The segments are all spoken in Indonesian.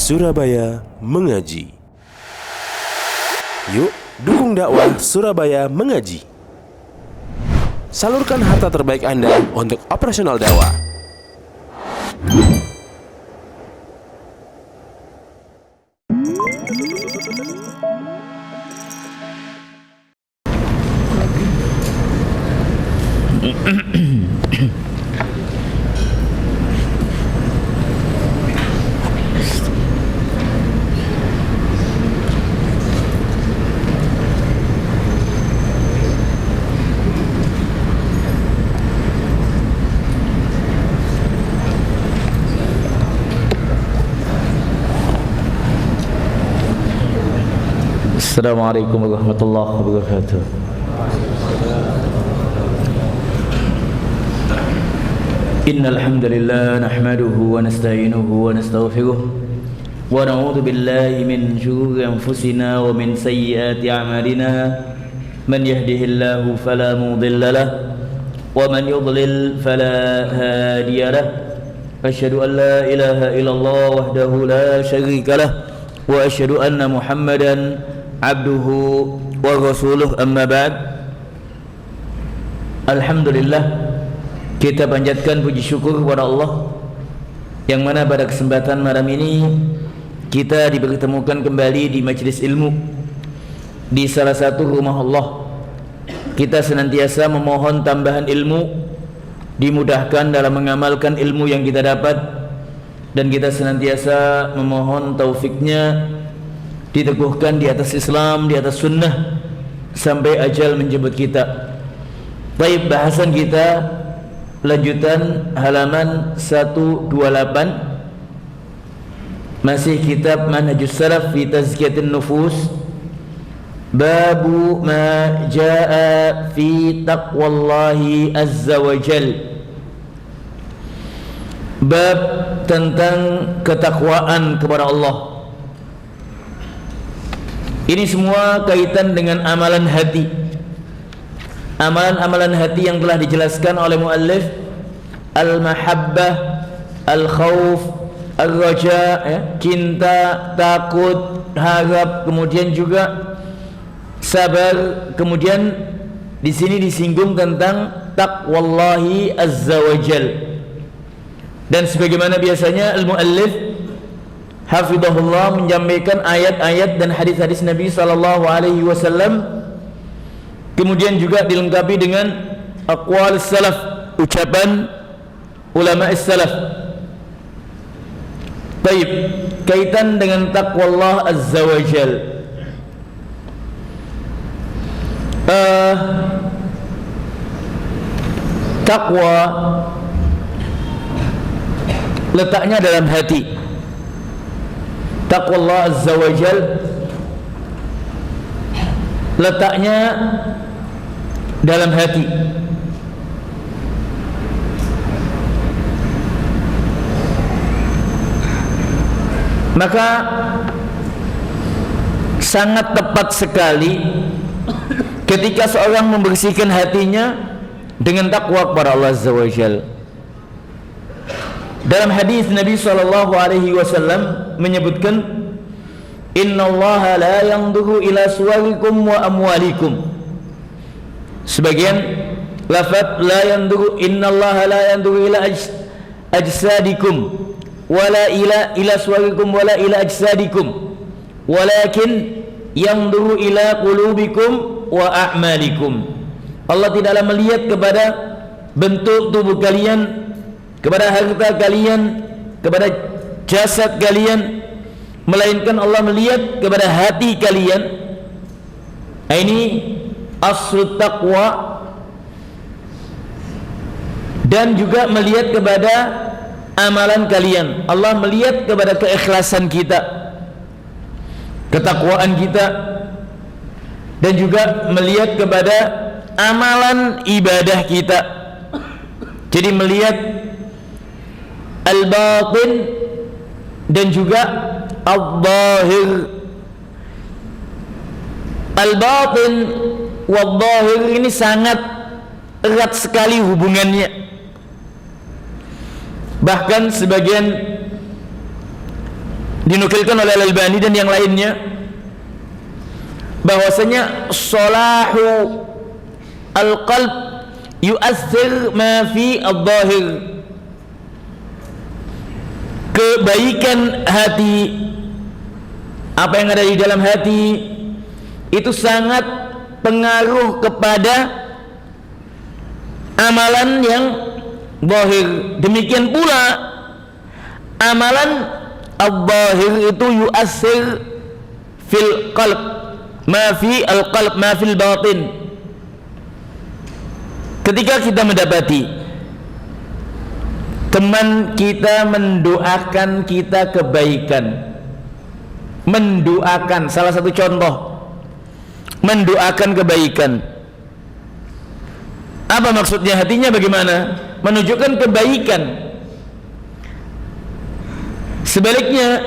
Surabaya Mengaji. Yuk, dukung dakwah Surabaya Mengaji. Salurkan harta terbaik Anda untuk operasional dakwah. Assalamualaikum warahmatullahi wabarakatuh. Innal hamdalillah nahmaduhu wa nasta'inuhu wa nastaghfiruh wa na'udzu billahi min shururi anfusina wa min sayyiati a'malina. Man yahdihillahu fala mudilla lahu wa man yudlil fala hadiya lahu. Asyhadu an la ilaha illallah wahdahu la syarika lahu wa asyhadu anna Muhammadan abduhu wa rasuluh, amma ba'd. Alhamdulillah, kita panjatkan puji syukur kepada Allah yang mana pada kesempatan malam ini kita dipertemukan kembali di majlis ilmu di salah satu rumah Allah. Kita senantiasa memohon tambahan ilmu, dimudahkan dalam mengamalkan ilmu yang kita dapat, dan kita senantiasa memohon taufiknya, diteguhkan di atas Islam, di atas sunnah sampai ajal menjemput kita. Baik, bahasan kita lanjutan halaman 128, masih kitab Manhajus Salaf fi Tazkiyatin Nufus, babu ma jaa fi taqwallahi azza wa jal. Bab tentang ketakwaan kepada Allah. Ini semua kaitan dengan amalan hati, amalan-amalan hati yang telah dijelaskan oleh muallif. Al-mahabbah, al-khawf, al-raja, cinta, takut, harap, kemudian juga sabar. Kemudian di sini disinggung tentang taqwallahi azza wa jal. Dan sebagaimana biasanya al-muallif hafidhahullah menyampaikan ayat-ayat dan hadis-hadis Nabi sallallahu alaihi wasallam, kemudian juga dilengkapi dengan aqwal salaf, ucapan ulama salaf. Baik, kaitan dengan taqwa Allah azza wa jal. Taqwa letaknya dalam hati. Taqwa Allah azza wa jal letaknya dalam hati. Maka sangat tepat sekali ketika seorang membersihkan hatinya dengan takwa kepada Allah azza wa jal. Dalam hadis Nabi sallallahu alaihi wasallam menyebutkan, innallaha la yanzuru ila suwarikum wa amwalikum. Sebagian lafaz la yanzuru, innallaha la yanzuru ila ajsadikum wala ila suwarikum wala ila ajsadikum, walakin yanzuru ila qulubikum wa a'malikum. Allah tidaklah melihat kepada bentuk tubuh kalian, kepada harta kalian, kepada jasad kalian, melainkan Allah melihat kepada hati kalian. Ini aslu taqwa. Dan juga melihat kepada amalan kalian. Allah melihat kepada keikhlasan kita, ketakwaan kita, dan juga melihat kepada amalan ibadah kita. Jadi melihat al-batin dan juga al-zahir. Al-batin wal-zahir ini sangat erat sekali hubungannya. Bahkan sebagian dinukilkan oleh Al-Albani dan yang lainnya bahwasanya salahu al-qalb yu'athir ma fi al-zahir, kebaikan hati, apa yang ada di dalam hati itu sangat pengaruh kepada amalan yang zahir. Demikian pula amalan al-zahir itu yu'athir fil qalb ma fi al-qalb ma fil batin. Ketika kita mendapati teman kita mendoakan kita kebaikan, mendoakan, salah satu contoh mendoakan kebaikan, apa maksudnya? Hatinya bagaimana? Menunjukkan kebaikan. Sebaliknya,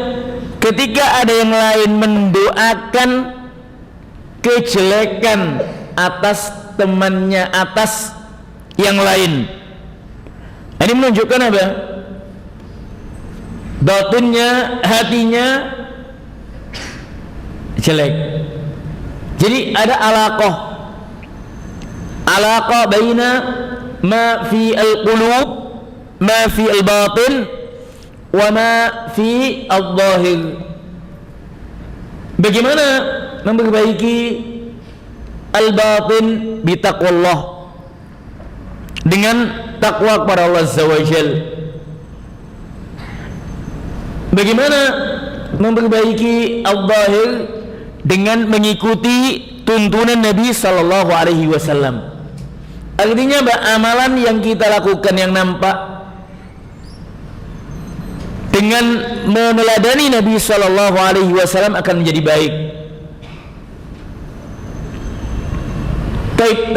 ketika ada yang lain mendoakan kejelekan atas temannya, atas yang lain, ini menunjukkan apa? Batinnya, hatinya jelek. Jadi ada alaqah baina ma fi al-qulub, ma fi al-batin, wa ma fi al-zahir. Bagaimana memperbaiki al-batin bi taqwallah, dengan takwa kepada Allah Azza wa Jal. Bagaimana memperbaiki al-zahir? Dengan mengikuti tuntunan Nabi sallallahu alaihi wasallam. Artinya amalan yang kita lakukan yang nampak dengan meneladani Nabi sallallahu alaihi wasallam akan menjadi baik.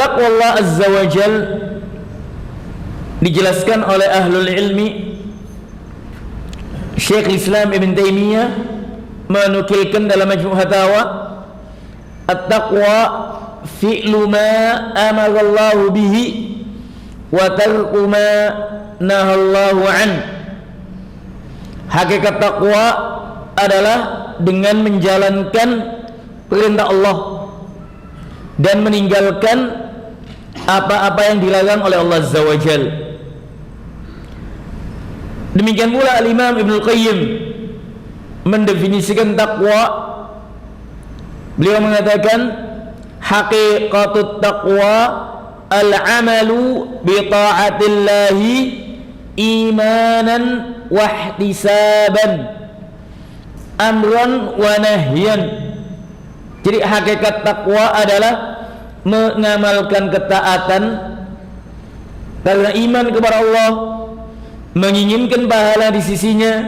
Taqwa Allah Azza wa Jal dijelaskan oleh ahlul ilmi. Syekh Islam Ibn Taimiyah menukilkan dalam Majmu' Fatawa, at-taqwa fi'lu ma amara Allah bihi wa tarku ma nahallahu an. Hakikat takwa adalah dengan menjalankan perintah Allah dan meninggalkan apa-apa yang dilarang oleh Allah Azza wa Jal. Demikian pula Al-Imam Ibnul Qayyim mendefinisikan takwa. Beliau mengatakan haqiqatut taqwa al-amalu bi ta'atillahi imanan wa ihtisaban amran wa nahyan. Jadi hakikat takwa adalah mengamalkan ketaatan karena iman kepada Allah, menginginkan pahala di sisinya,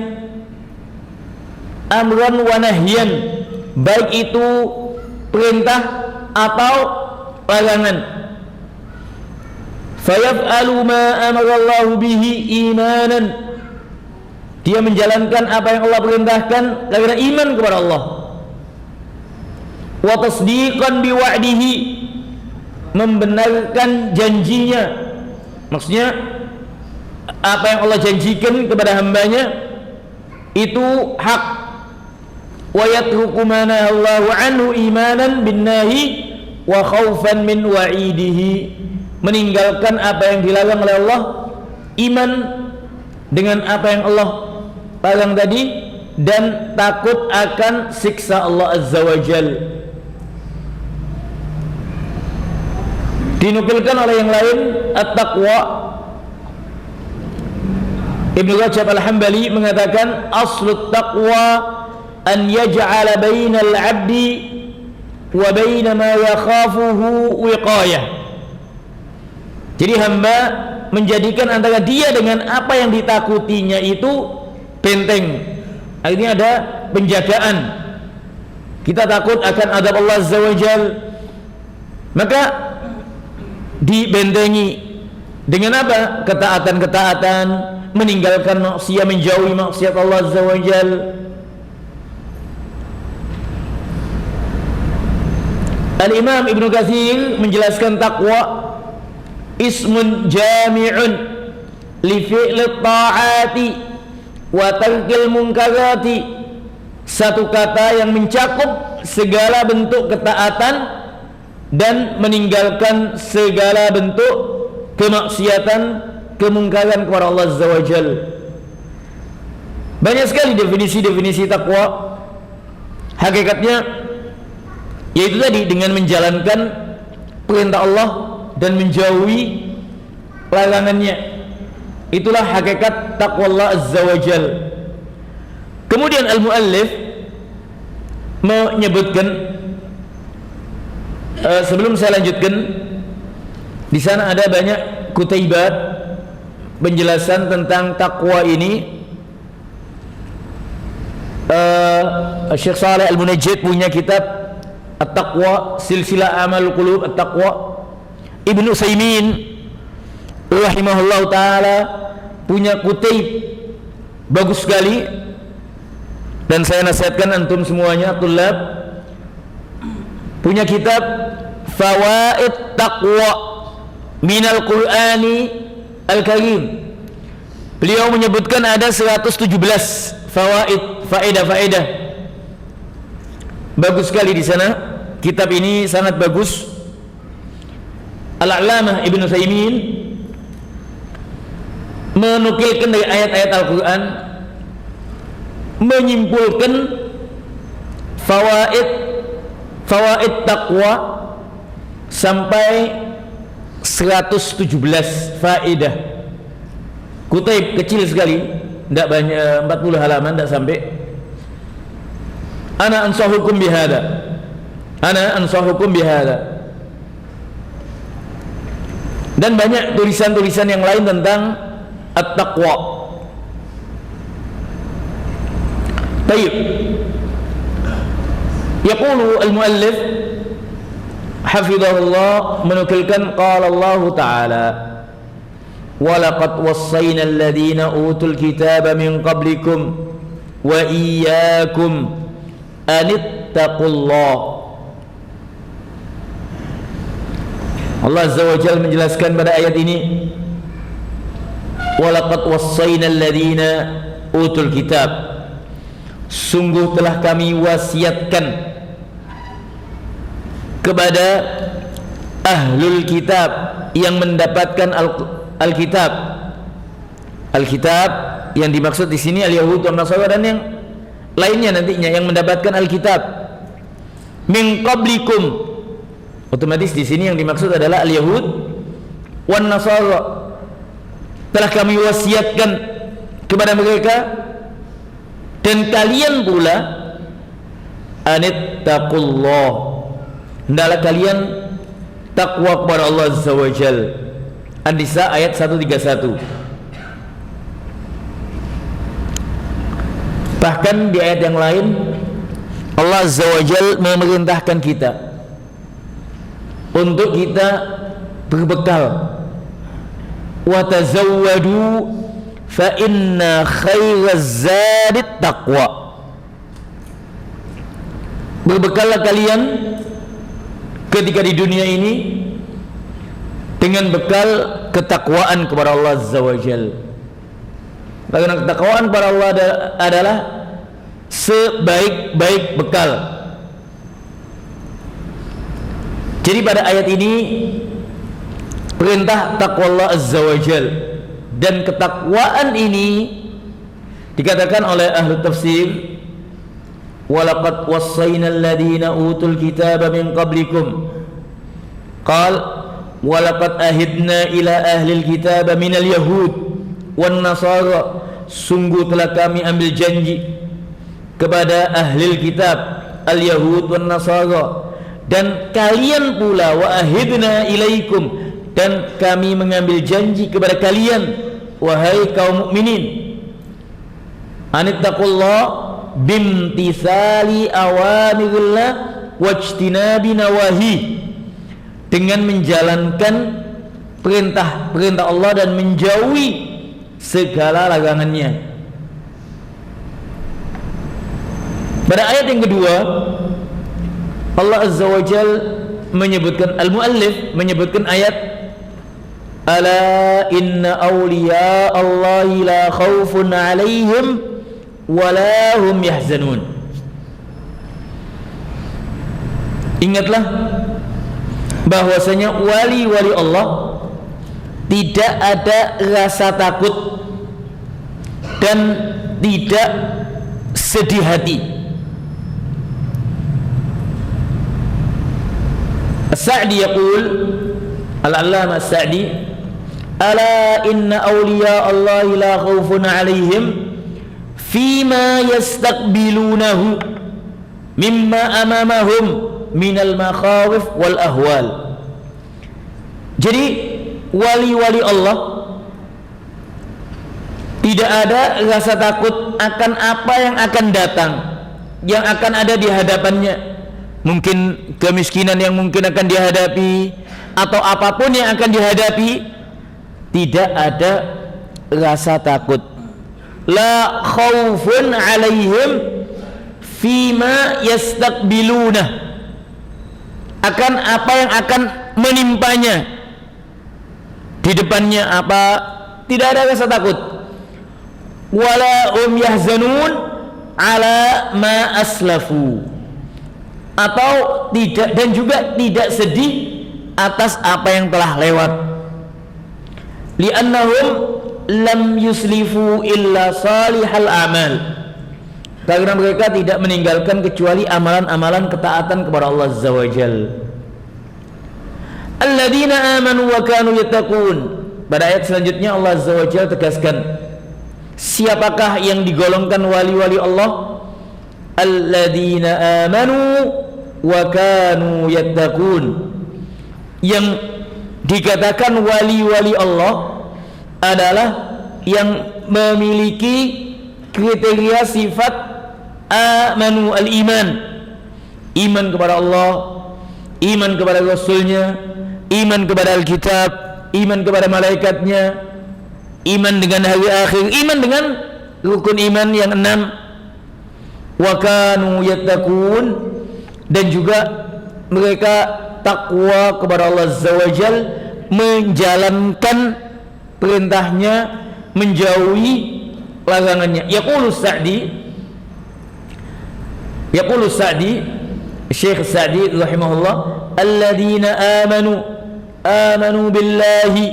amran wa nahyan, baik itu perintah atau larangan. Fayaf'alu ma amara Allah bihi imanan, dia menjalankan apa yang Allah perintahkan karena iman kepada Allah. Wa tasdiqan bi wa'dihi, membenarkan janjinya, maksudnya apa yang Allah janjikan kepada hambanya itu hak. Wa yatruku ma nahallahu anhu imanan bin nahi wa khaufan min wa'idihi, meninggalkan apa yang dilarang oleh Allah, iman dengan apa yang Allah larang tadi, dan takut akan siksa Allah Azza wa Jal. Dinukilkan oleh yang lain at-taqwa, Ibnu Rajab Al-Hambali mengatakan aslut taqwa an yaj'ala bainal 'abdi wa baina ma yakhafuhu wiqayah. Jadi hamba menjadikan antara dia dengan apa yang ditakutinya itu benteng. Artinya ada penjagaan. Kita takut akan azab Allah Azza wa Jal, maka dibentengi dengan apa? Ketaatan-ketaatan, meninggalkan maksiat, menjauhi maksiat Allah Azza wa Jal. Al-Imam Ibnu Katsir menjelaskan takwa ismun jami'un li fi'li ta'ati wa tarkil munkarati satu kata yang mencakup segala bentuk ketaatan dan meninggalkan segala bentuk kemaksiatan, kemungkaran kepada Allah Azza wa Jal. Banyak sekali definisi-definisi takwa. Hakikatnya yaitu tadi dengan menjalankan perintah Allah dan menjauhi larangannya. Itulah hakikat takwa Allah Azza wa Jal. Kemudian al-muallif menyebutkan, sebelum saya lanjutkan, di sana ada banyak kutaibat penjelasan tentang takwa ini. Syekh Saleh Al-Munajjid punya kitab At-Taqwa, Silsilah Amal Qulub At-Taqwa. Ibnu Utsaimin rahimahullah taala punya kutaib bagus sekali, dan saya nasihatkan antum semuanya tulab punya kitab Fawaid Taqwa Minal Qur'ani Al-Karim. Beliau menyebutkan ada 117 fawaid, faedah-faedah. Bagus sekali di sana. Kitab ini sangat bagus. Al-A'lamah Ibnu Utsaimin menukilkan dari ayat-ayat Al-Qur'an, menyimpulkan fawaid taqwa sampai 117 faedah. Kutaib kecil sekali, tidak banyak, 40 halaman, tidak sampai. Ana ansahukum bihada. Dan banyak tulisan-tulisan yang lain tentang at-taqwa. Baik. Yaqulu al-muallif hafizahullah menukilkan qala Allah Ta'ala wa laqad wassayna alladhina utul kitaba min qablikum wa iyyakum anittaqullah. Allah Azza wa Jalla menjelaskan pada ayat ini, wa laqad wassayna alladhina utul kitab, sungguh telah kami wasiatkan kepada ahlul kitab yang mendapatkan Alkitab. Alkitab yang dimaksud di sini al-Yahud dan Nasara dan yang lainnya nantinya yang mendapatkan Alkitab. Min qablikum, otomatis di sini yang dimaksud adalah al-Yahud wan Nasara. Telah kami wasiatkan kepada mereka dan kalian pula, anittaqullah, hendaklah kalian takwa kepada Allah Azza wa Jalla. An-Nisa ayat 131. Bahkan di ayat yang lain Allah Azza wa Jalla memerintahkan kita untuk kita berbekal. Wa tazawwadu fa inna khairaz zadit taqwa. Berbekallah kalian ketika di dunia ini dengan bekal ketakwaan kepada Allah Azza wa Jalla. Karena ketakwaan kepada Allah adalah sebaik-baik bekal. Jadi pada ayat ini perintah takwa Allah Azza wa Jalla, dan ketakwaan ini dikatakan oleh ahli tafsir, walaqad wassayna alladhina utul kitaba min qablikum, qal walaqad ahidna ila ahlil kitaba minal yahud wan nasara, sungguh telah kami ambil janji kepada ahli kitab al-yahud wan nasara, dan kalian pula wa ahidna ilaikum, dan kami mengambil janji kepada kalian wahai kaum mukminin, anittaqullah bimtithali awamirillah wajtinabi nawahi, dengan menjalankan perintah-perintah Allah dan menjauhi segala larangannya. Pada ayat yang kedua Allah Azza wa Jalla menyebutkan, al-muallif menyebutkan ayat, ala inna awliya Allahi la khawfun alaihim wa la hum yahzanun. Ingatlah bahwasanya wali-wali Allah tidak ada rasa takut dan tidak sedih hati. As-Sa'di yaqul, Al-Allamah As-Sa'di, ala inna awliya Allah la khawfun alaihim fima yastaqbilunahu mimma amamahum minal makhawif wal ahwal. Jadi wali-wali Allah tidak ada rasa takut akan apa yang akan datang, yang akan ada di hadapannya. Mungkin kemiskinan yang mungkin akan dihadapi, atau apapun yang akan dihadapi, tidak ada rasa takut. La khaufun alaihim fima yastaqbilunah, akan apa yang akan menimpanya di depannya, apa, tidak ada rasa takut. Wala yahzanun ala ma aslafu, atau tidak, dan juga tidak sedih atas apa yang telah lewat. Li'annahum lam yuslifu illa salihal amal, karena mereka tidak meninggalkan kecuali amalan-amalan ketaatan kepada Allah Azza wa Jalla. Alladzina amanu wa kanu yattaqun. Pada ayat selanjutnya Allah Azza wa Jalla tegaskan, siapakah yang digolongkan wali-wali Allah? Alladzina amanu wa kanu yattaqun. Yang dikatakan wali-wali Allah adalah yang memiliki kriteria sifat amanu, al-iman, iman kepada Allah, iman kepada Rasulnya, iman kepada Alkitab, iman kepada malaikatnya, iman dengan hari akhir, iman dengan rukun iman yang 6. Wa kanu yattaqun, dan juga mereka takwa kepada Allah Azza wa Jal, menjalankan perintahnya, menjauhi larangannya. Yaqulu Sa'di, Syekh Sa'di rahimahullah, alladzina amanu billahi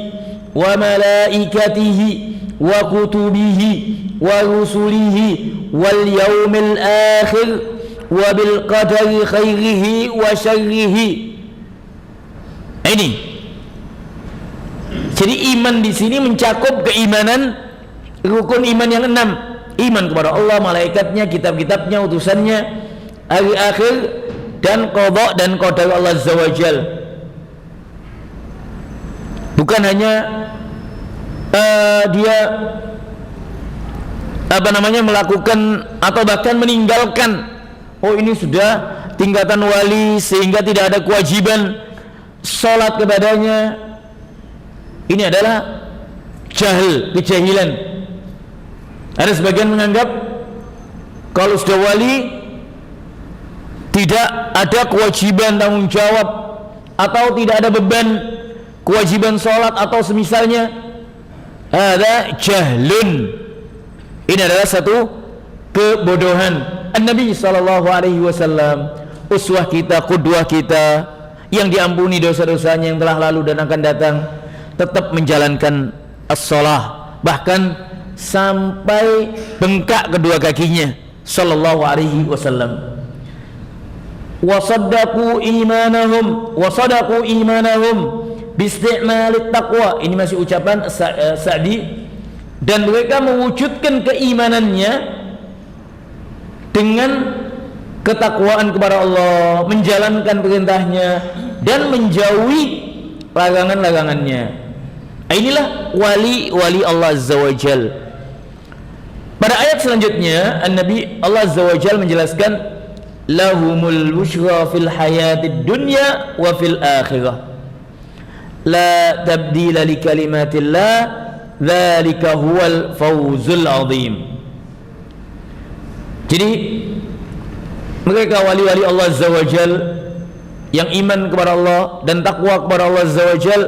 wa malaikatihi wa kutubihi wa rusulihi wal yaumil akhir wa bil qadari khairihi wa syarrihi. Ini jadi iman di sini mencakup keimanan, rukun iman yang 6. Iman kepada Allah, malaikatnya, kitab-kitabnya, utusannya, hari akhir, dan qada dan qadar Allah Azza wa Jal. Bukan hanya dia melakukan atau bahkan meninggalkan, oh ini sudah tingkatan wali sehingga tidak ada kewajiban sholat kepadanya. Ini adalah kejahilan. Ada sebagian menganggap kalau sudah wali tidak ada kewajiban tanggung jawab, atau tidak ada beban kewajiban sholat atau semisalnya. Ada jahlun. Ini adalah satu kebodohan. An-Nabi SAW, uswah kita, qudwah kita, yang diampuni dosa-dosanya yang telah lalu dan akan datang, tetap menjalankan as-shalah, bahkan sampai bengkak kedua kakinya sallallahu alaihi wasallam. Wasaddaqu imanahum biisti'malit taqwa. Ini masih ucapan Sa'di. Dan mereka mewujudkan keimanannya dengan ketakwaan kepada Allah, menjalankan perintahnya dan menjauhi larangan-larangannya. Inilah wali-wali Allah Azza wa Jal. Pada ayat selanjutnya Nabi Allah Azza wa Jal menjelaskan, lahumul busyra fil hayatid dunya wa fil akhirah la tabdila li kalimatillah dzalika huwal fawzul azim. Jadi mereka wali-wali Allah Azza wa Jal yang iman kepada Allah dan takwa kepada Allah Azza wa Jal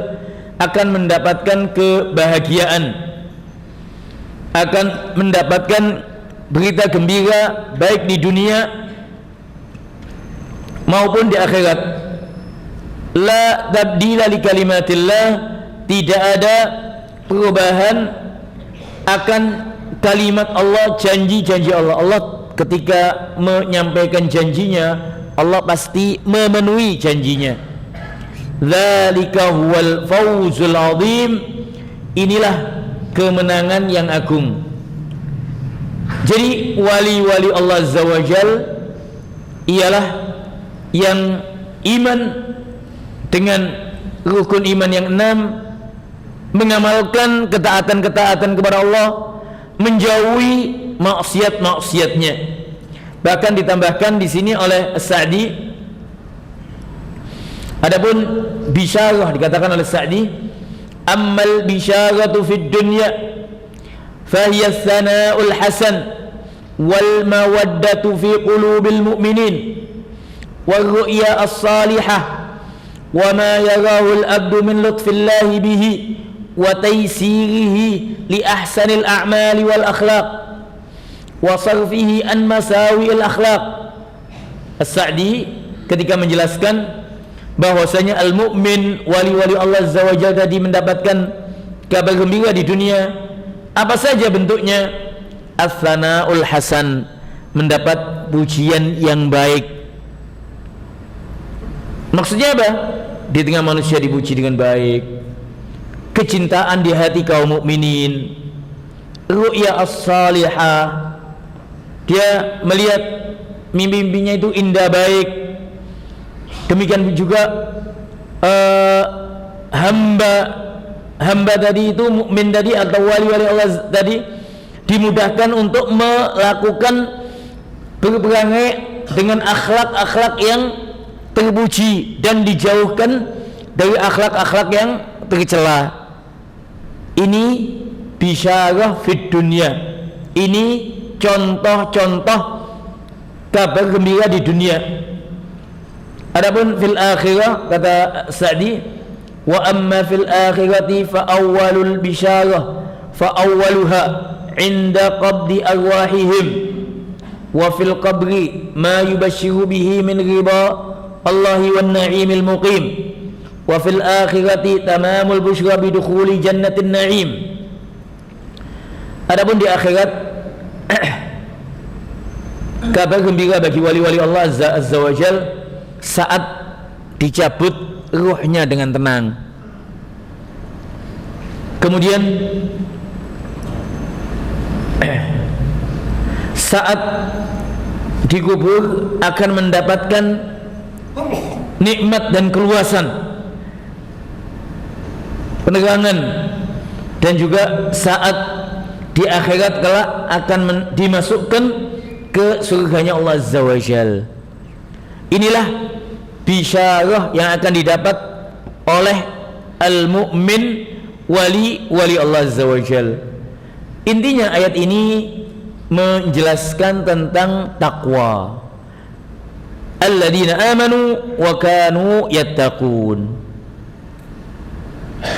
akan mendapatkan kebahagiaan, akan mendapatkan berita gembira baik di dunia maupun di akhirat. La tabdila li kalimatillah, tidak ada perubahan akan kalimat Allah, janji-janji Allah. Allah ketika menyampaikan janjinya, Allah pasti memenuhi janjinya. Dzalika huwal fawzul azim, inilah kemenangan yang agung. Jadi wali-wali Allah Azza wa Jal ialah yang iman dengan rukun iman yang 6, mengamalkan ketaatan-ketaatan kepada Allah, menjauhi maksiat-maksiatnya. Bahkan ditambahkan di sini oleh As-Sa'di, adapun bisyarah dikatakan oleh Sa'di, ammal bisyaratu fid dunya fahiya tsana'ul hasan wal mawaddatu fi qulubil mu'minin wal ru'ya as-salihah wa ma yarahu al-abdu min lutfillahi bihi wa taysirihi li ahsanil a'mali wal akhlaq wa sarfihi an masawi'il akhlaq. As-Sa'di ketika menjelaskan bahwasanya al-mu'min, wali-wali Allah Azza wa Jalla tadi mendapatkan kabar gembira di dunia, apa saja bentuknya? Ats-tsana'ul hasan, mendapat pujian yang baik. Maksudnya apa? Di tengah manusia dipuji dengan baik, kecintaan di hati kaum mukminin, ru'ya as-salihah, dia melihat mimpi-mimpinya itu indah baik. Demikian juga hamba tadi itu, mukmin tadi atau wali-wali Allah tadi, dimudahkan untuk melakukan berperangai dengan akhlak-akhlak yang terpuji dan dijauhkan dari akhlak-akhlak yang tercela. Ini bisyarah fid dunya, ini contoh-contoh kabar gembira di dunia. Adapun fil akhirah, kata Sa'di, wa amma fil akhirati fa awwalul bisyarah fa awwaluha inda qabdi arwahihim wa fil qabri ma yubashshiru bihi min ridha Allahi wan na'imil muqim wa fil akhirati tamamul busyra bi dukhuli jannatin na'im. Adapun di akhirat kabar gembira bagi wali-wali Allah Azza wa Jalla saat dicabut ruhnya dengan tenang. Kemudian saat dikubur akan mendapatkan nikmat dan keluasan, penerangan, dan juga saat di akhirat kelak akan dimasukkan ke surganya Allah Azza wa Jalla. Inilah bisyarah yang akan didapat oleh al-mu'min, wali Allah Azza wa Jalla. Intinya ayat ini menjelaskan tentang takwa. Alladzina amanu wa kanu yattaqun.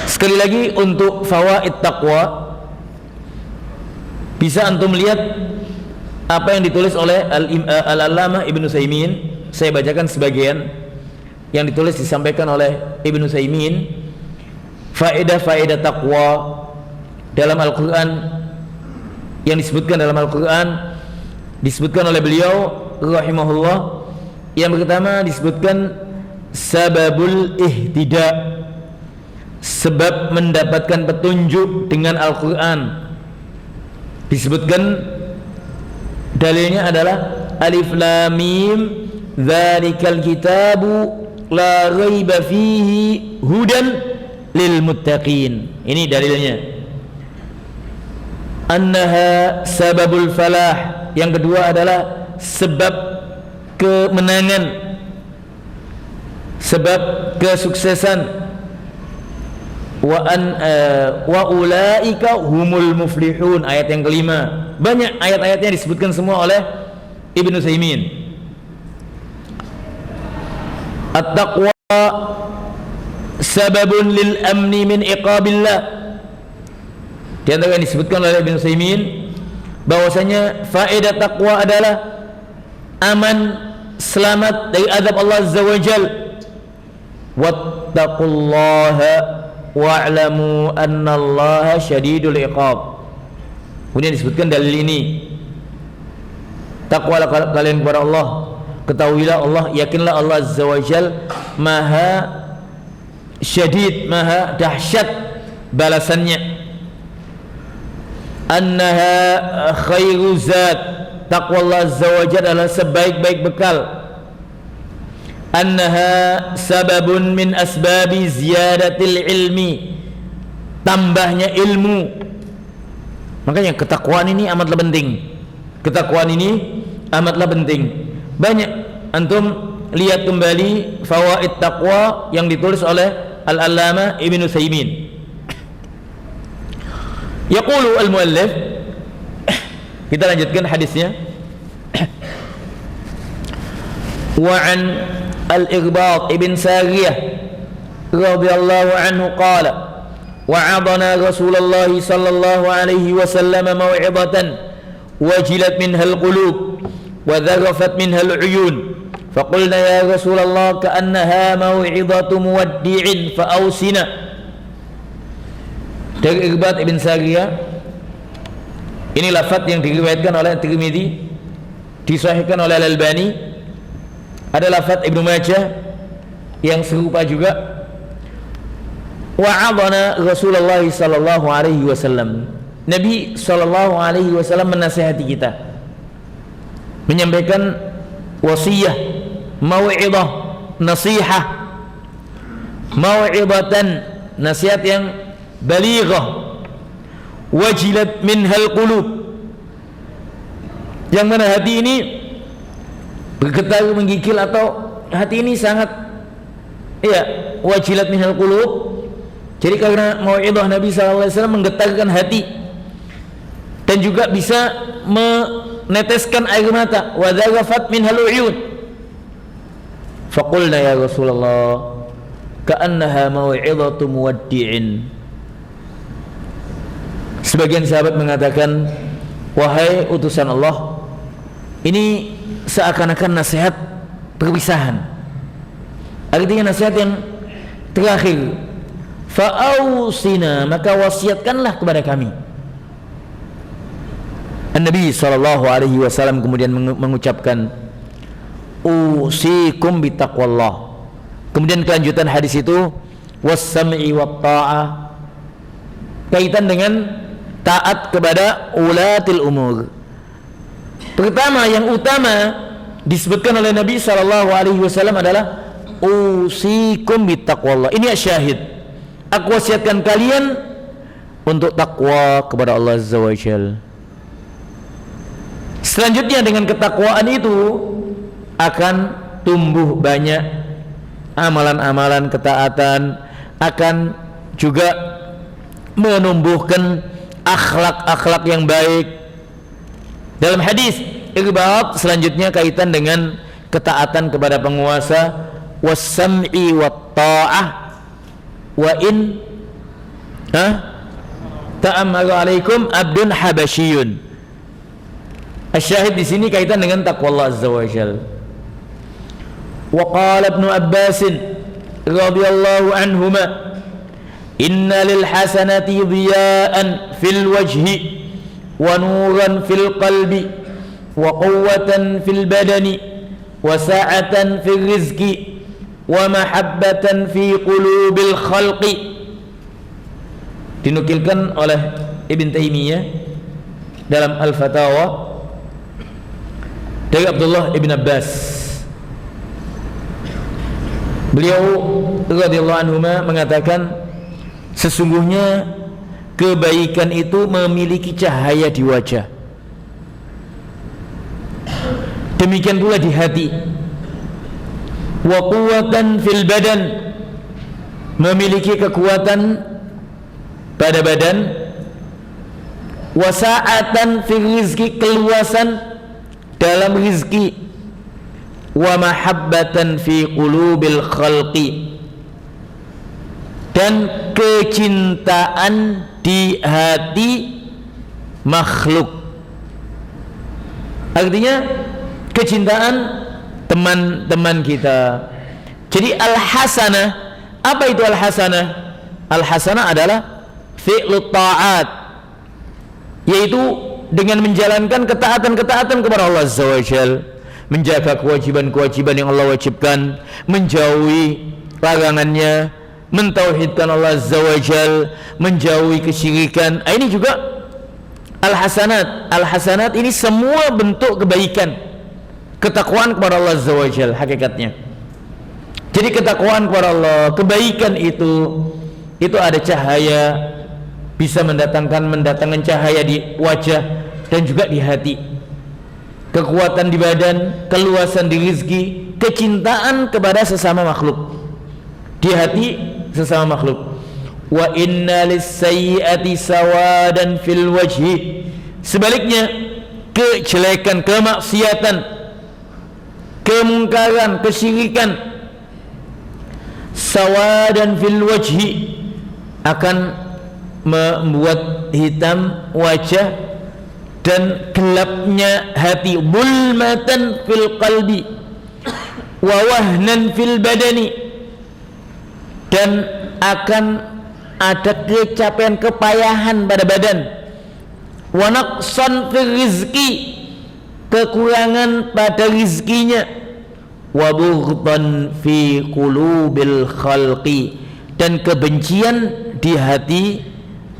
Sekali lagi untuk fawaid takwa, bisa antum lihat apa yang ditulis oleh Al-Allamah Ibnu Utsaimin. Saya bacakan sebagian yang ditulis, disampaikan oleh Ibnu Utsaimin. Faedah-faedah takwa dalam Al-Quran, yang disebutkan dalam Al-Quran, disebutkan oleh beliau rahimahullah. Yang pertama disebutkan sababul ihtida, sebab mendapatkan petunjuk dengan Al-Quran. Disebutkan dalilnya adalah alif lam mim dzalikal kitabu la raiba fihi hudan lil muttaqin. Ini dalilnya. Annaha sababul falah. Yang kedua adalah sebab kemenangan, sebab kesuksesan. Wa ulaika humul muflihun. Ayat yang kelima. Banyak ayat-ayatnya disebutkan semua oleh Ibnu Utsaimin. At-taqwa sababun lil amni min iqabillah. Di antara yang disebutkan oleh Ibnu Utsaimin bahwasanya faedah takwa adalah aman selamat dari azab Allah Azza wa Jal. Wattaqullaha wa'lamu annallaha syadidul iqab. Kemudian disebutkan dalil ini, takwalah kalian kepada Allah, ketahuilah Allah, yakinlah Allah Azza wa Jal maha syadid, maha dahsyat balasannya. Annaha khairu zat, takwa Allah Azza wa Jal adalah sebaik-baik bekal. Annaha sababun min asbabi ziyadatil ilmi, tambahnya ilmu. Makanya ketakwaan ini amatlah penting. Ketakwaan ini amatlah penting. Banyak antum lihat kembali fawaid taqwa yang ditulis oleh Al-Allamah Ibnu Utsaimin. Yaqulu al-muallif, kita lanjutkan hadisnya. Wa an al-Irbad ibn Sariyah radhiyallahu anhu qala wa'adana Rasulullah sallallahu alaihi wasallam maw'idatan wajilat minha al-qulub wa dharafat minha al-uyun faqulna ya Rasulullah ka'annaha maw'idatu muwaddi'in fa'awsina. Dari Irbad ibn Sariyah, ini lafaz yang diriwayatkan oleh Tirmidzi, disahihkan oleh Al-Albani. Ada lafaz Ibnu Majah yang serupa juga. Wa'adana Rasulullah sallallahu alaihi wasallam, Nabi sallallahu alaihi wasallam menasihati kita, menyampaikan wasiyah, mau'idah, nasihah, mau'idatan, nasihat yang balighah, wajilat minhal qulub, yang mana hati ini bergetar menggigil, atau hati ini sangat wajilat minhal qulub. Jadi karena mau'idhah Nabi sallallahu alaihi wasallam menggetarkan hati dan juga bisa meneteskan air mata. Wa dharafat minhal uyun. Faqulna ya Rasulullah ka'annaha mau'idhatu muwaddi'in. Sebagian sahabat mengatakan, wahai utusan Allah, ini seakan-akan nasihat perpisahan. Artinya nasihat yang terakhir. Fa'ausina, maka wasiatkanlah kepada kami. Nabi sallallahu alaihi wasallam kemudian mengucapkan, usikum bitaqwallah. Kemudian kelanjutan hadis itu, was-sam'i wat-ta'ah, kaitan dengan taat kepada ulatil umur. Pertama, yang utama disebutkan oleh Nabi sallallahu alaihi wasallam adalah usikum bitaqwallah. Ini syahid. Aku wasiatkan kalian untuk takwa kepada Allah Azza wa Jalla. Selanjutnya, dengan ketakwaan itu akan tumbuh banyak amalan-amalan ketaatan, akan juga menumbuhkan akhlak-akhlak yang baik. Dalam hadis Irbad selanjutnya kaitan dengan ketaatan kepada penguasa, was-sam'i wat-ta'ah wa in ta'ammaru alaikum abdun habasyiyun. Asyahid di sini kaitan dengan takwa Allah Azza wa Jalla. Wa qala Ibnu Abbas radhiyallahu anhuma, inna lil hasanati dhiya'an fil wajhi wa nuran fil qalbi wa quwwatan fil badani wa sa'atan fil rizqi wa mahabbatan fi qulubil khalqi. Dinukilkan oleh Ibn Taimiyah dalam Al-Fatawa dari Abdullah Ibn Abbas. Beliau radhiyallahu anhuma mengatakan, sesungguhnya kebaikan itu memiliki cahaya di wajah, demikian pula di hati. Wa quwwatan fil badan, memiliki kekuatan pada badan. Wa sa'atan fil rizqi, keluasan dalam rizki. Wa mahabbatan fi qulubil khalqi, dan kecintaan di hati makhluk. Artinya kecintaan teman-teman kita. Jadi al-hasanah, apa itu al-hasanah? Al-hasanah adalah fi'lut ta'at, yaitu dengan menjalankan ketaatan-ketaatan kepada Allah Azza wa Jalla, menjaga kewajiban-kewajiban yang Allah wajibkan, menjauhi larangannya, mentauhidkan Allah Azza wa Jalla, menjauhi kesyirikan. Ini juga al-hasanat. Al-hasanat ini semua bentuk kebaikan, ketakwaan kepada Allah Azza wa Jalla hakikatnya. Jadi ketakwaan kepada Allah, kebaikan itu ada cahaya, bisa mendatangkan cahaya di wajah dan juga di hati, kekuatan di badan, keluasan di rizki, kecintaan kepada sesama makhluk di hati sesama makhluk. Wa inna lis-sayyi'ati sawadan fil wajhi, sebaliknya kejelekan, kemaksiatan, kemungkaran, kesyirikan, sawadan fil wajhi, akan membuat hitam wajah dan gelapnya hati, bulmatan fil qalbi wa wahnan fil badani, dan akan ada kecapean, kepayahan pada badan, wa naqsan fil rizqi, kekurangan pada rizkinya, wa bughdan fi qulubil khalqi, dan kebencian di hati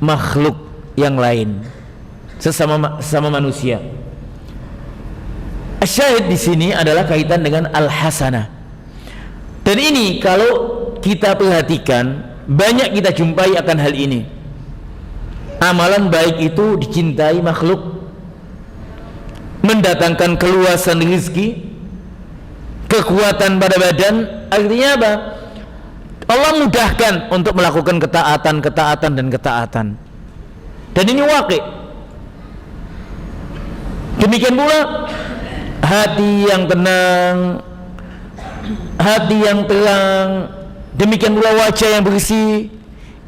makhluk yang lain, sesama manusia. Asyahid di sini adalah kaitan dengan al-hasanah. Dan ini kalau kita perhatikan, banyak kita jumpai akan hal ini. Amalan baik itu dicintai makhluk, mendatangkan keluasan rezeki, kekuatan pada badan. Artinya apa? Allah mudahkan untuk melakukan ketaatan dan ketaatan. Dan ini waqi'. Demikian pula hati yang tenang, hati yang terang, demikian pula wajah yang bersih.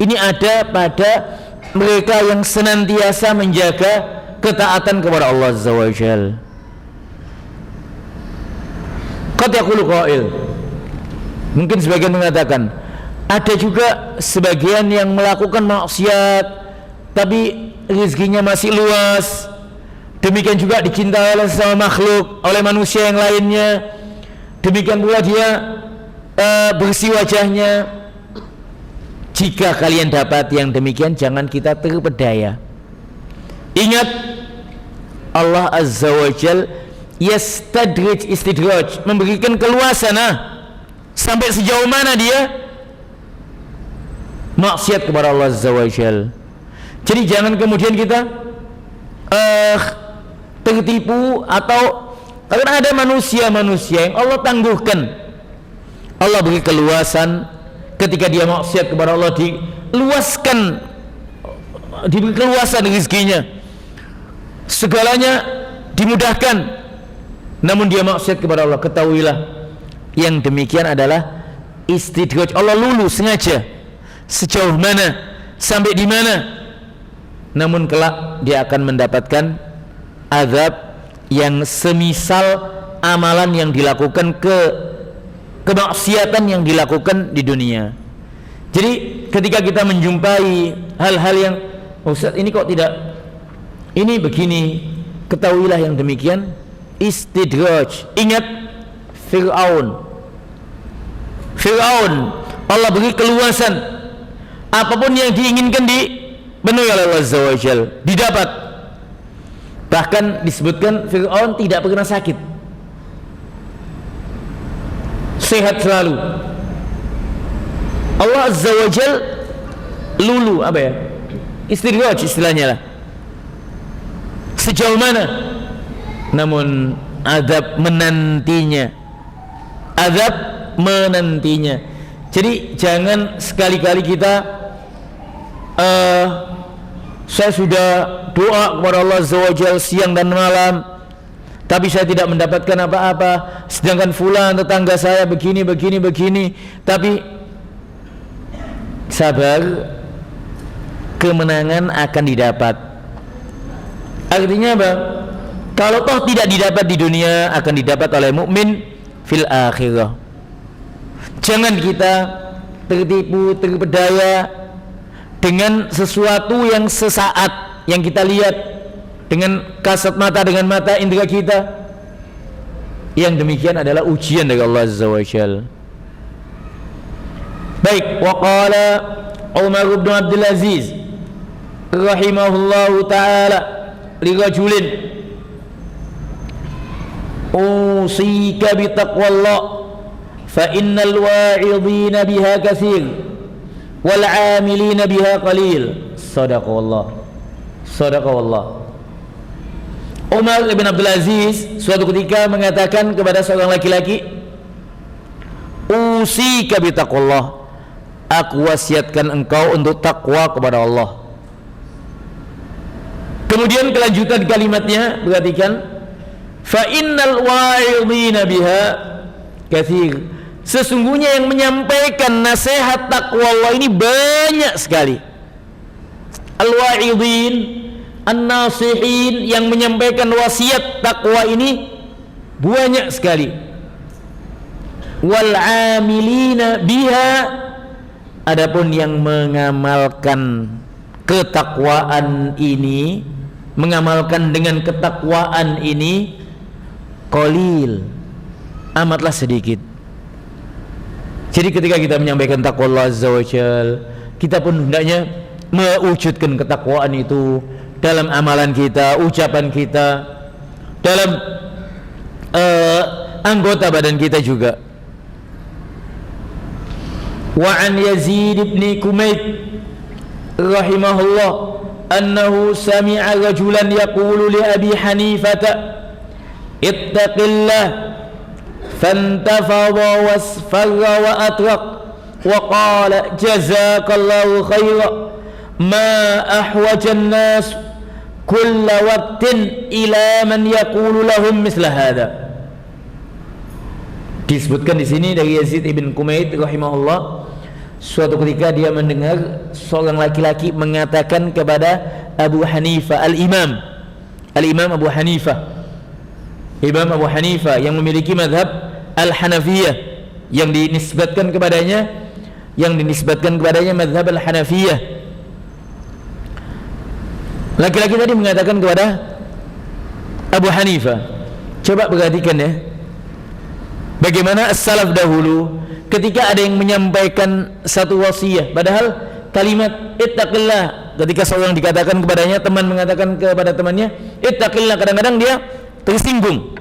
Ini ada pada mereka yang senantiasa menjaga ketaatan kepada Allah Azza wa Jalla. Qad yaqulu qail, mungkin sebagian mengatakan, ada juga sebagian yang melakukan maksiat tapi rezekinya masih luas, demikian juga dicintai oleh sesama makhluk, oleh manusia yang lainnya, demikian pula dia bersih wajahnya. Jika kalian dapat yang demikian, jangan kita terpedaya. Ingat, Allah Azza wa Jal yastadrij istidraj, memberikan keluasan. Sampai sejauh mana dia maksiat kepada Allah Azza wa Jal. Jadi jangan kemudian kita tertipu, atau karena ada manusia-manusia yang Allah tangguhkan, Allah beri keluasan, ketika dia maksiat kepada Allah diluaskan, diberi keluasan rezekinya, segalanya dimudahkan, namun dia maksiat kepada Allah. Ketahuilah, yang demikian adalah istidraj. Allah lulu sengaja sejauh mana, sampai di mana, namun kelak dia akan mendapatkan azab yang semisal amalan yang dilakukan, kemaksiatan yang dilakukan di dunia. Jadi ketika kita menjumpai hal-hal yang, Ustaz ini kok tidak, ini begini, ketahuilah yang demikian istidraj. Ingat Fir'aun, Allah beri keluasan, apapun yang diinginkan dipenuhi oleh Allah Azza wa Jalla, didapat. Bahkan disebutkan Fir'aun tidak pernah sakit, sehat selalu. Allah Azza wa Jal lulu, apa ya, istidraj istilahnya lah, sejauh mana, namun azab menantinya, Jadi jangan sekali-kali kita saya sudah doa kepada Allah Azza wa Jal siang dan malam, tapi saya tidak mendapatkan apa-apa, sedangkan fulan tetangga saya begini. Tapi sabar, kemenangan akan didapat. Artinya apa? Kalau toh tidak didapat di dunia, akan didapat oleh mukmin fil akhirah. Jangan kita tertipu, terpedaya dengan sesuatu yang sesaat yang kita lihat dengan kasat mata, dengan mata indera kita. Yang demikian adalah ujian dari Allah Azza wa Jalla. Baik, wa qala Umar bin Abdul Aziz rahimahullahu taala li rajulin usika bi taqwallah fa innal wa'idina biha katsir wal 'amilina biha qalil. Sadaqallah. Sadaqallah. Umar bin Abdul Aziz suatu ketika mengatakan kepada seorang laki-laki, usika bi taqwallah, aku wasiatkan engkau untuk takwa kepada Allah. Kemudian kelanjutan kalimatnya perhatikan, fa innal wa'idina biha katsir, sesungguhnya yang menyampaikan nasihat takwa Allah ini banyak sekali. Al-wa'idin, an-nasihin, yang menyampaikan wasiat takwa ini banyak sekali. Wal 'amilina biha, adapun yang mengamalkan ketakwaan ini, mengamalkan dengan ketakwaan ini, qalil, amatlah sedikit. Jadi ketika kita menyampaikan takwa Allah Azza wa Jalla, kita pun hendaknya mewujudkan ketakwaan itu dalam amalan kita, ucapan kita, dalam anggota badan kita juga. Wa an Yazid ibn Kumayt rahimahullah annahu sami'a rajulan yaqulu li Abi Hanifata ittaqillah fantafadha wasfarra wa atraq wa qala jazakallahu khairan ma ahwajan nas kulla waqtin ila man yaqulu lahum misla hadha. Disebutkan di sini dari Yazid ibn Kumayt rahimahullah, suatu ketika dia mendengar seorang laki-laki mengatakan kepada Abu Hanifah, Al-Imam Abu Hanifah, Imam Abu Hanifah yang memiliki mazhab Al-Hanafiyah, yang dinisbatkan kepadanya mazhab Al-Hanafiyah. Laki-laki tadi mengatakan kepada Abu Hanifah, coba perhatikan ya, bagaimana as-salaf dahulu ketika ada yang menyampaikan satu wasiat, padahal kalimat ittaqillah, ketika seorang dikatakan kepadanya, teman mengatakan kepada temannya ittaqillah, kadang-kadang dia tersinggung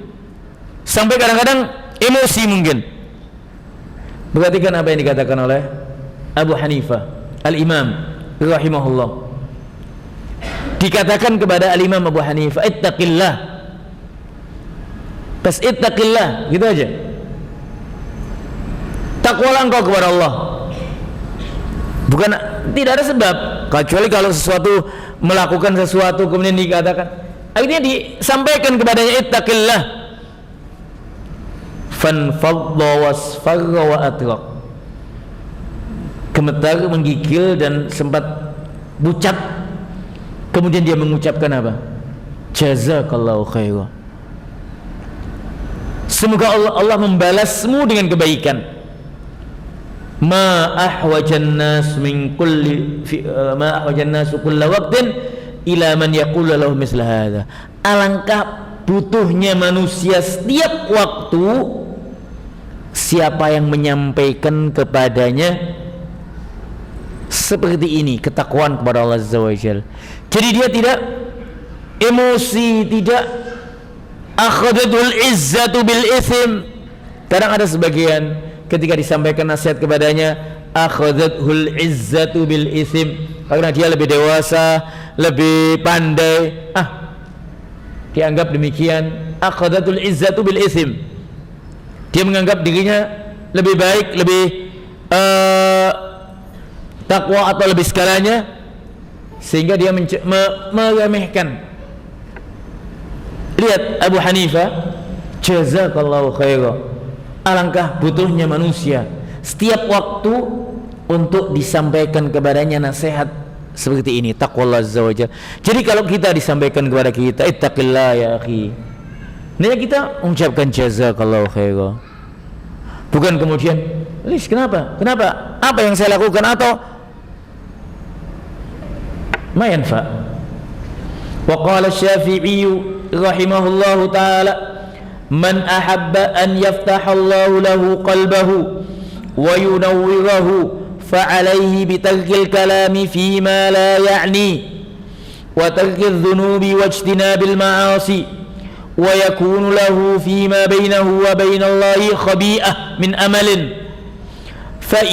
sampai kadang-kadang emosi mungkin. Perhatikan apa yang dikatakan oleh Abu Hanifah Al-Imam rahimahullah. Dikatakan kepada Al-Imam Abu Hanifah ittaqillah, pas ittaqillah gitu aja, takwalah engkau kepada Allah. Bukan, tidak ada sebab, kecuali kalau sesuatu, melakukan sesuatu kemudian dikatakan, akhirnya disampaikan kepadanya ittaqillah, fanfadha wasfarra wa atraq, gemetar, menggigil dan sempat pucat. Kemudian dia mengucapkan apa? Jazakallahu khairan, semoga Allah membalasmu dengan kebaikan. Ma ahwajan nas min kulli ma ahwajan nas kulla waqtin ila man yaqulu lahu misla hadza. Alangkah butuhnya manusia setiap waktu siapa yang menyampaikan kepadanya seperti ini, ketakwaan kepada Allah Azza wa Jalla. Jadi dia tidak emosi, tidak akhadatul izzatu bil itsm. Kadang ada sebagian ketika disampaikan nasihat kepadanya akhadatul izzatu bil itsm, karena dia lebih dewasa, lebih pandai, dianggap demikian, akhadatul izzatu bil itsm. Dia menganggap dirinya lebih baik, lebih takwa atau lebih segalanya, sehingga dia meremehkan. Lihat Abu Hanifah, jazakallahu khairan, alangkah butuhnya manusia setiap waktu untuk disampaikan kepadanya nasihat seperti ini, takwa Allah Azza wa Jalla. Jadi kalau kita disampaikan kepada kita ittaqillah ya akhi, ini kita mengucapkan jazakallahu khairan, Bukan kemudian, kenapa? Apa yang saya lakukan atau ma yanfa. Wa qala Asy-Syafi'i rahimahullahu taala, man ahabba an yaftaha Allahu lahu qalbahu wa yunawwirahu fa alayhi bi tarkil kalami fi ma la ya'ni wa tarkil dhunubi wa ijtinabil ma'asi wa yakunu lahu fi ma bainahu wa bainallahi khabi'ah min amalin fa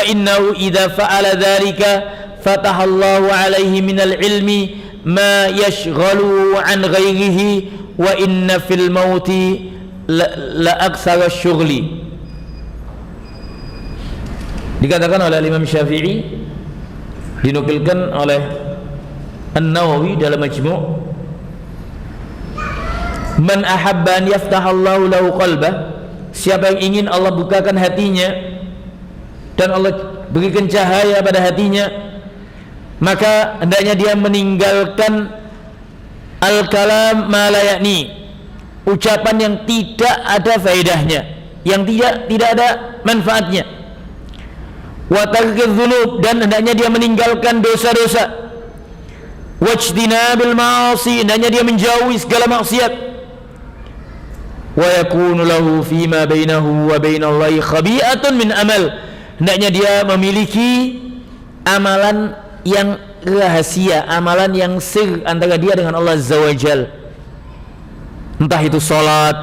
innahu idza fa'ala dhalika fataha Allahu alaihi minal ilmi ma yashghalu an ghairihi wa inna fil mauti la aktsara syughli. Dikatakan oleh Imam Syafi'i, dinukilkan oleh An-Nawawi dalam Majmu', man ahabba an yaftaha Allahu lahu qalbah, siapa yang ingin Allah bukakan hatinya dan Allah berikan cahaya pada hatinya, maka hendaknya dia meninggalkan al-kalam ma la ya'ni, ucapan yang tidak ada faedahnya, yang tidak ada manfaatnya. Wa tarkiz dzunub, dan hendaknya dia meninggalkan dosa-dosa. Wajtinabil ma'asi, hendaknya dia menjauhi segala maksiat. Wa yakunu lahu fima bainahu wa bainallahi khabi'atun min amal, hendaknya dia memiliki amalan yang rahasia, amalan yang sir antara dia dengan Allah Azza wa Jal. Entah itu salat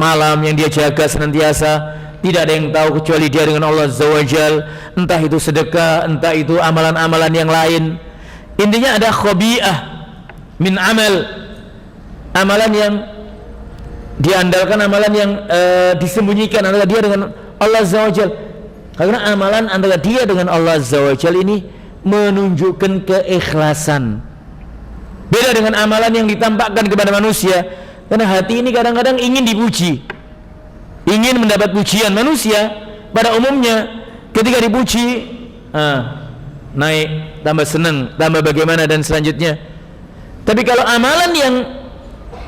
malam yang dia jaga senantiasa, tidak ada yang tahu kecuali dia dengan Allah Azza wa Jal. Entah itu sedekah, entah itu amalan-amalan yang lain. Intinya ada khabi'ah min amal, amalan yang diandalkan, amalan yang disembunyikan antara dia dengan Allah Azza wa Jal. Karena amalan antara dia dengan Allah Azza wa Jal ini menunjukkan keikhlasan. Beda dengan amalan yang ditampakkan kepada manusia. Karena hati ini kadang-kadang ingin dipuji, ingin mendapat pujian. Manusia pada umumnya ketika dipuji, naik, tambah senang, tambah bagaimana dan selanjutnya. Tapi kalau amalan yang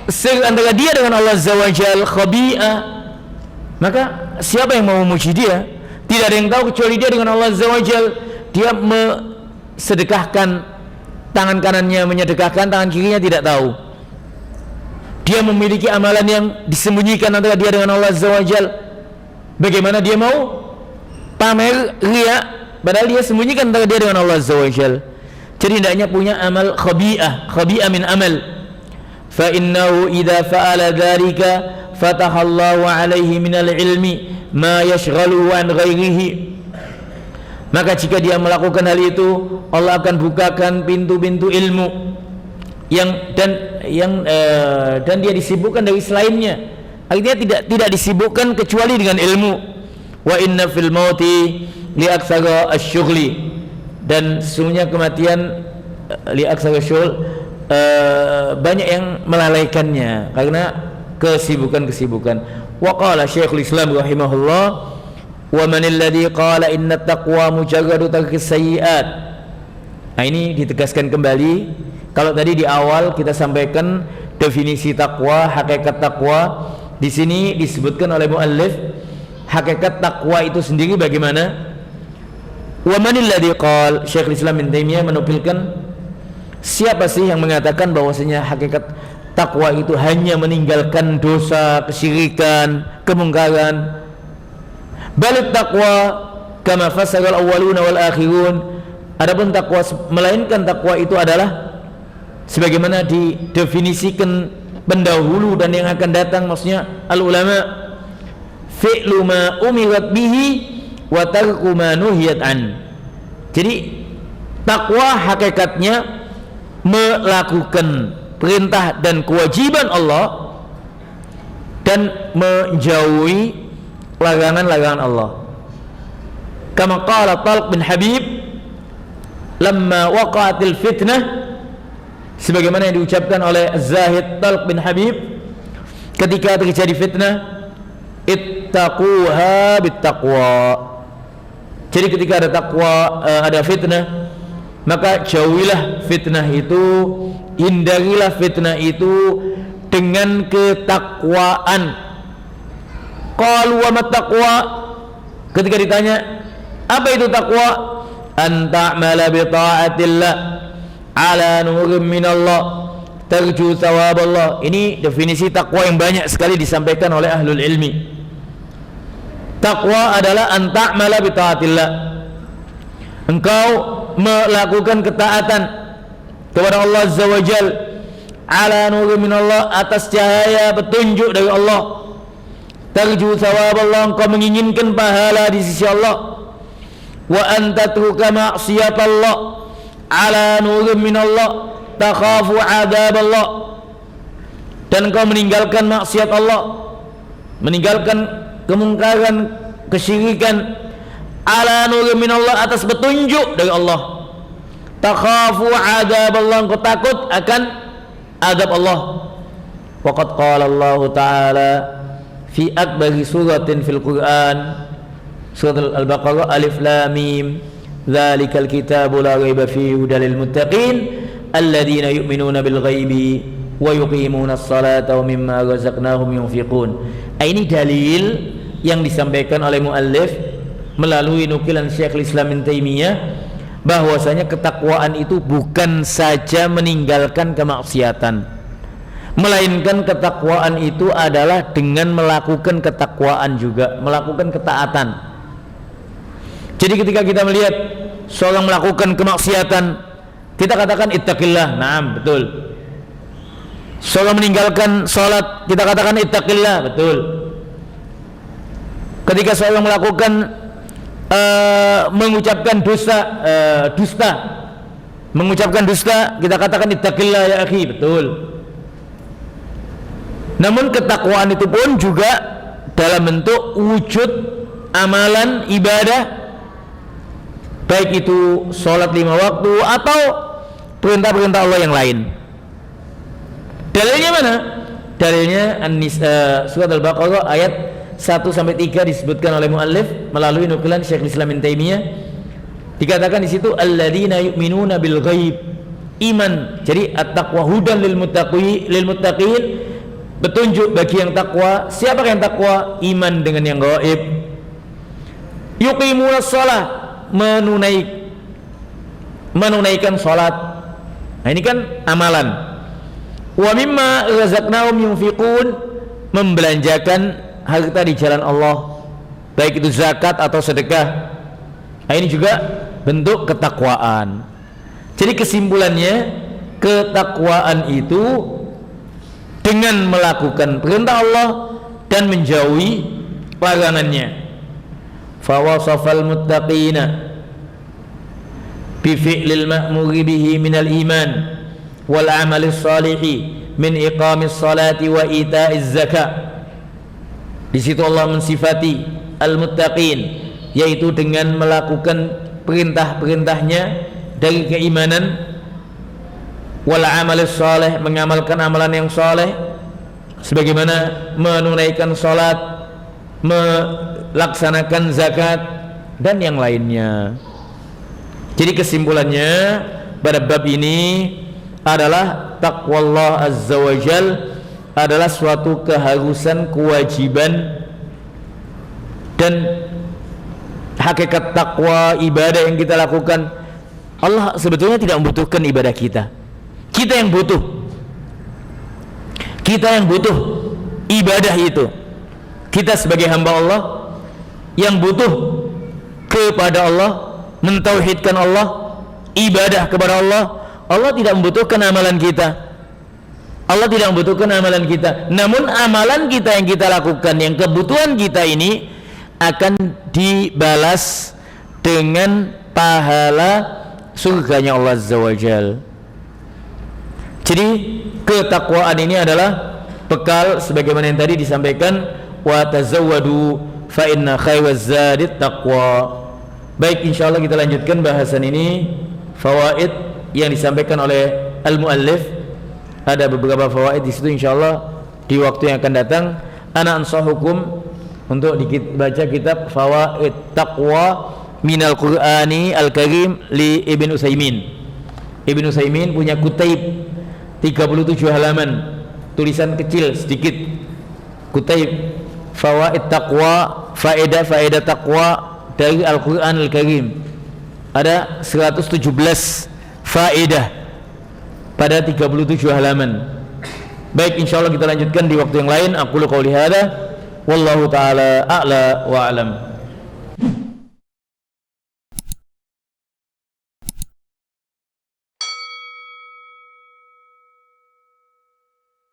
sir antara dia dengan Allah Azza wa Jal, khabi'ah, maka siapa yang mau memuji dia? Tidak ada yang tahu kecuali dia dengan Allah Azza wa Jal. Dia sedekahkan, tangan kanannya menyedekahkan, tangan kirinya tidak tahu. Dia memiliki amalan yang disembunyikan antara dia dengan Allah Azza wa Jal. Bagaimana dia mau pamer riya padahal dia sembunyikan antara dia dengan Allah Azza wa Jal. Jadi hendaknya punya amal khabi'ah min amal. Fa innahu idza fa'ala dzalika fataha Allahu alaihi minal ilmi ma yashghaluhu an ghairihi. Maka jika dia melakukan hal itu, Allah akan bukakan pintu-pintu ilmu dan dia disibukkan dari selainnya. Artinya tidak disibukkan kecuali dengan ilmu. Wa inna fil mauti li aktsara asy-syughli, dan sesungguhnya kematian li aktsara syughul, banyak yang melalaikannya karena kesibukan-kesibukan. Wa qala Syekhul Islam rahimahullah, wa manil ladzi qala inna taqwa mujarradu tarkis sayyi'at. Nah, ini ditegaskan kembali. Kalau tadi di awal kita sampaikan definisi takwa, hakikat takwa, di sini disebutkan oleh muallif hakikat takwa itu sendiri bagaimana. Wa manil ladzi qala, Syekhul Islam Ibnu Taimiyah menukilkan, siapa sih yang mengatakan bahwasanya hakikat takwa itu hanya meninggalkan dosa, kesyirikan, kemungkaran. Balik takwa kama fasagal awwaluna wal akhirun, adapun takwa, melainkan takwa itu adalah sebagaimana didefinisikan pendahulu dan yang akan datang, maksudnya al ulama, fi'lu ma umirat bihi wa tarku ma nuhiyat an. Jadi takwa hakikatnya melakukan perintah dan kewajiban Allah dan menjauhi larangan-larangan Allah. Kama qala Talq bin Habib lamma waqa'atil fitnah, sebagaimana yang diucapkan oleh Zahid Talq bin Habib ketika terjadi fitnah, ittaquha bittaqwa. Jadi ketika ada takwa, ada fitnah, maka jauhilah fitnah itu, hindarilah fitnah itu dengan ketakwaan. Qalu wa mat taqwa? Ketika ditanya, apa itu takwa? An ta'mala bi ta'atillah ala nurin minallah tarju thawaballah. Ini definisi takwa yang banyak sekali disampaikan oleh ahlul ilmi. Takwa adalah an ta'mala bi ta'atillah, engkau melakukan ketaatan kepada Allah Azza wa Jal ala nurin minallah, atas cahaya petunjuk dari Allah. Tarju thawaballah, engkau menginginkan pahala di sisi Allah. Wa anta tatruka ma'siyatallah ala nurin minallah takhafu adzaballah, dan engkau meninggalkan maksiat Allah, meninggalkan kemungkaran, kesyirikan, ala nurin minallah, atas petunjuk dari Allah. Takhafu adzaballah, engkau takut akan azab Allah. Waqad qala Allah Ta'ala fi akbari suratin fil Quran, surat Al-Baqarah, alif lam mim, dzalikal kitabu la raiba fihi hudal lil muttaqin alladzina yu'minuna bil ghaibi wa yuqimuna as-salata wa mimma razaqnahum yunfiqun. Ini dalil yang disampaikan oleh muallif melalui nukilan Syekhul Islam Ibnu Taimiyah, bahwasanya ketakwaan itu bukan saja meninggalkan kemaksiatan, melainkan ketakwaan itu adalah dengan melakukan ketakwaan juga, melakukan ketaatan. Jadi ketika kita melihat seorang melakukan kemaksiatan, kita katakan ittaqillah. Naam, betul. Seorang meninggalkan salat, kita katakan ittaqillah, betul. Ketika seorang melakukan mengucapkan dusta, mengucapkan dusta, kita katakan ittaqillah ya akhi, betul. Namun ketakwaan itu pun juga dalam bentuk wujud amalan ibadah, baik itu sholat 5 waktu atau perintah-perintah Allah yang lain. Dalilnya mana? Dalilnya surat Al-Baqarah ayat 1-3 disebutkan oleh muallif melalui nukilan Syekhul Islam Ibnu Taimiyah. Dikatakan di situ alladzina yu'minuna bil ghaib, iman. Jadi at-taqwa hudan lil muttaqin, petunjuk bagi yang takwa. Siapa yang takwa? Iman dengan yang gaib. Yuqimunas shalah, menunaikan salat. Nah, ini kan amalan. Wa mimma razaqnahum yunfiqun, membelanjakan harta di jalan Allah, baik itu zakat atau sedekah. Nah, ini juga bentuk ketakwaan. Jadi kesimpulannya, ketakwaan itu dengan melakukan perintah Allah dan menjauhi larangannya. Fawasafal muttaqina bi fi'lil ma'muri bihi minal iman wal amalis salihi min iqamis salati wa ita'iz zakat. Di situ Allah mensifati al-muttaqin, yaitu dengan melakukan perintah-perintahnya dari keimanan, wal amalis salih, mengamalkan amalan yang saleh, sebagaimana menunaikan salat, melaksanakan zakat dan yang lainnya. Jadi kesimpulannya pada bab ini adalah taqwallah azza wa jal adalah suatu keharusan, kewajiban, dan hakikat takwa ibadah yang kita lakukan. Allah sebetulnya tidak membutuhkan ibadah kita. Kita yang butuh ibadah itu. Kita sebagai hamba Allah yang butuh kepada Allah, mentauhidkan Allah, ibadah kepada Allah. Allah tidak membutuhkan amalan kita. Allah tidak membutuhkan amalan kita. Namun amalan kita yang kita lakukan, yang kebutuhan kita ini akan dibalas dengan pahala surganya Allah Azza wa Jal. Jadi ketakwaan ini adalah bekal sebagaimana yang tadi disampaikan, wa tazawwadu fa inna khairaz zadit taqwa. Baik, insyaallah kita lanjutkan bahasan ini, fawaid yang disampaikan oleh al-muallif. Ada beberapa fawaid di situ, insyaallah di waktu yang akan datang ana ansahukum untuk baca kitab Fawaid Taqwa minal Qur'ani al-Karim li Ibn Utsaimin. Ibn Utsaimin punya kutaib 37 halaman, tulisan kecil sedikit, kutaib fawaid taqwa, faedah-faedah taqwa dari Al-Qur'an Al-Karim. Ada 117 faedah pada 37 halaman. Baik, insyaallah kita lanjutkan di waktu yang lain. Aqulu qouli hadza wallahu taala a'la wa a'lam.